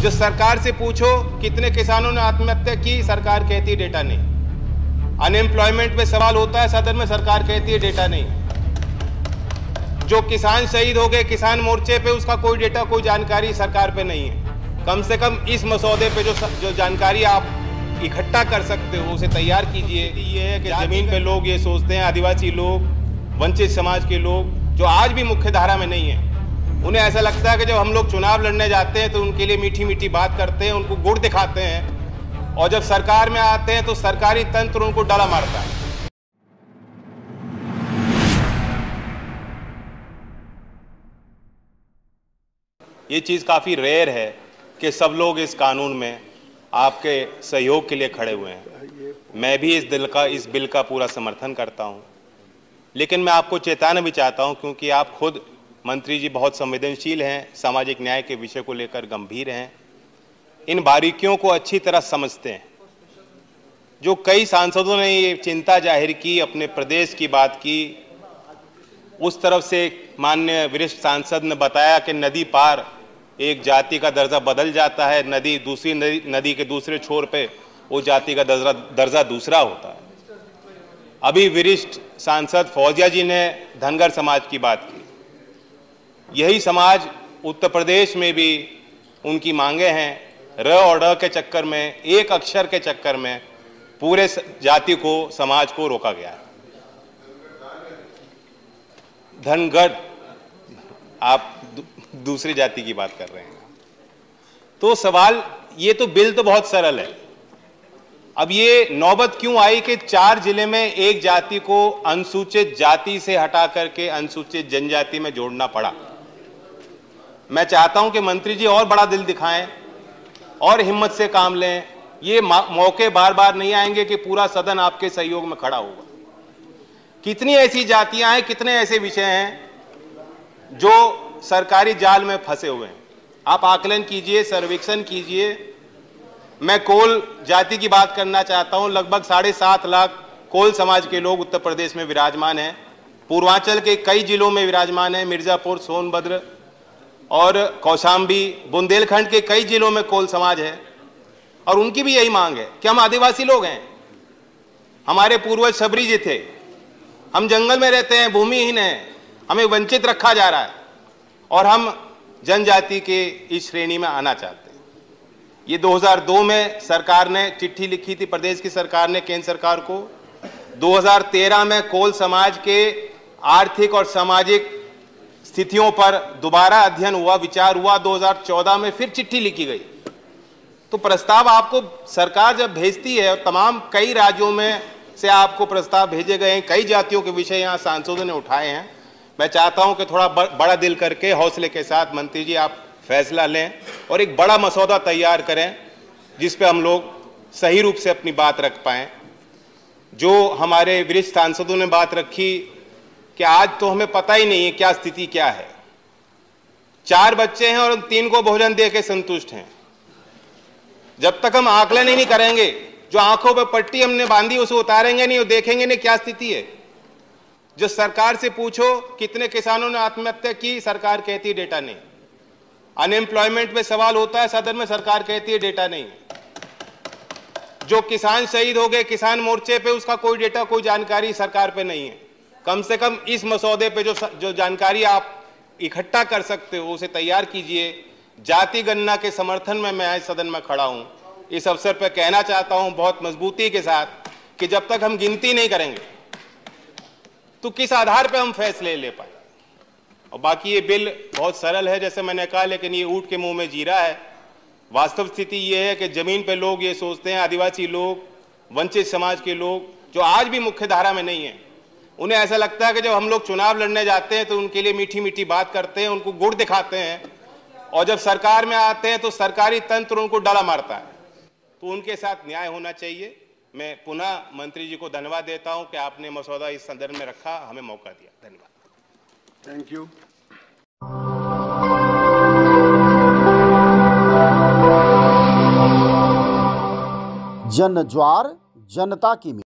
जो सरकार से पूछो कितने किसानों ने आत्महत्या की, सरकार कहती है डेटा नहीं। अनएम्प्लॉयमेंट पे सवाल होता है सदन में, सरकार कहती है डेटा नहीं। जो किसान शहीद हो गए किसान मोर्चे पे, उसका कोई डेटा कोई जानकारी सरकार पे नहीं है। कम से कम इस मसौदे पे जो जानकारी आप इकट्ठा कर सकते हो उसे तैयार कीजिए। ये है कि जमीन पे लोग ये सोचते हैं, आदिवासी लोग, वंचित समाज के लोग जो आज भी मुख्य धारा में नहीं है, उन्हें ऐसा लगता है कि जब हम लोग चुनाव लड़ने जाते हैं तो उनके लिए मीठी मीठी बात करते हैं, उनको गुड़ दिखाते हैं, और जब सरकार में आते हैं तो सरकारी तंत्र उनको डला मारता है। ये चीज काफी रेयर है कि सब लोग इस कानून में आपके सहयोग के लिए खड़े हुए हैं। मैं भी इस बिल का पूरा समर्थन करता हूं, लेकिन मैं आपको चेताना भी चाहता हूं, क्योंकि आप खुद मंत्री जी बहुत संवेदनशील हैं, सामाजिक न्याय के विषय को लेकर गंभीर हैं, इन बारीकियों को अच्छी तरह समझते हैं। जो कई सांसदों ने ये चिंता जाहिर की, अपने प्रदेश की बात की, उस तरफ से माननीय वरिष्ठ सांसद ने बताया कि नदी पार एक जाति का दर्जा बदल जाता है, दूसरी नदी के दूसरे छोर पे वो जाति का दर्जा दूसरा होता है। अभी वरिष्ठ सांसद फौजिया जी ने धनगर समाज की बात की। यही समाज उत्तर प्रदेश में भी उनकी मांगे हैं। र और ड के चक्कर में, एक अक्षर के चक्कर में पूरे जाति को, समाज को रोका गया है। धनगर, आप दूसरी जाति की बात कर रहे हैं। तो सवाल, ये तो बिल तो बहुत सरल है। अब ये नौबत क्यों आई कि 4 जिले में एक जाति को अनुसूचित जाति से हटा करके अनुसूचित जनजाति में जोड़ना पड़ा। मैं चाहता हूं कि मंत्री जी और बड़ा दिल दिखाएं और हिम्मत से काम लें। ये मौके बार बार नहीं आएंगे कि पूरा सदन आपके सहयोग में खड़ा होगा। कितनी ऐसी जातियां हैं, कितने ऐसे विषय हैं जो सरकारी जाल में फंसे हुए हैं। आप आकलन कीजिए, सर्वेक्षण कीजिए। मैं कोल जाति की बात करना चाहता हूं। लगभग 7.5 लाख कोल समाज के लोग उत्तर प्रदेश में विराजमान हैं। पूर्वांचल के कई जिलों में विराजमान हैं, मिर्जापुर, सोनभद्र और कौशाम्बी, बुंदेलखंड के कई जिलों में कोल समाज है। और उनकी भी यही मांग है कि हम आदिवासी लोग हैं, हमारे पूर्वज सबरी जी थे, हम जंगल में रहते हैं, भूमिहीन हैं, हमें वंचित रखा जा रहा है और हम जनजाति के इस श्रेणी में आना चाहते हैं। ये 2002 में सरकार ने चिट्ठी लिखी थी, प्रदेश की सरकार ने केंद्र सरकार को। 2013 में कोल समाज के आर्थिक और सामाजिक स्थितियों पर दोबारा अध्ययन हुआ, विचार हुआ। 2014 में फिर चिट्ठी लिखी गई। तो प्रस्ताव आपको सरकार जब भेजती है, और तमाम कई राज्यों में से आपको प्रस्ताव भेजे गए हैं, कई जातियों के विषय यहाँ सांसदों ने उठाए हैं। मैं चाहता हूं कि थोड़ा बड़ा दिल करके, हौसले के साथ मंत्री जी आप फैसला लें और एक बड़ा मसौदा तैयार करें जिस पे हम लोग सही रूप से अपनी बात रख पाएं। जो हमारे वरिष्ठ सांसदों ने बात रखी कि आज तो हमें पता ही नहीं है क्या स्थिति क्या है। 4 बच्चे हैं और 3 को भोजन दे के संतुष्ट हैं। जब तक हम आकलन ही नहीं करेंगे, जो आंखों पर पट्टी हमने बांधी उसे उतारेंगे नहीं और देखेंगे नहीं क्या स्थिति है। जो सरकार से पूछो कितने किसानों ने आत्महत्या की, सरकार कहती है डेटा नहीं। अनएम्प्लॉयमेंट पे सवाल होता है सदन में, सरकार कहती है डेटा नहीं। जो किसान शहीद हो गए किसान मोर्चे पे, उसका कोई डेटा कोई जानकारी सरकार पे नहीं है। कम से कम इस मसौदे पे जो जानकारी आप इकट्ठा कर सकते हो उसे तैयार कीजिए। जाति गणना के समर्थन में मैं आज सदन में खड़ा हूं। इस अवसर पर कहना चाहता हूं बहुत मजबूती के साथ कि जब तक हम गिनती नहीं करेंगे तो किस आधार पर हम फैसले ले पाए। और बाकी ये बिल बहुत सरल है जैसे मैंने कहा, लेकिन ये ऊंट के मुंह में जीरा है। वास्तव स्थिति ये है कि जमीन पे लोग ये सोचते हैं, आदिवासी लोग, वंचित समाज के लोग जो आज भी मुख्य धारा में नहीं है, उन्हें ऐसा लगता है कि जब हम लोग चुनाव लड़ने जाते हैं तो उनके लिए मीठी मीठी बात करते हैं, उनको गुड़ दिखाते हैं, और जब सरकार में आते हैं तो सरकारी तंत्र उनको डला मारता है। तो उनके साथ न्याय होना चाहिए। मैं पुनः मंत्री जी को धन्यवाद देता हूं कि आपने मसौदा इस संदर्भ में रखा, हमें मौका दिया। धन्यवाद। Thank you. जन ज्वार जनता की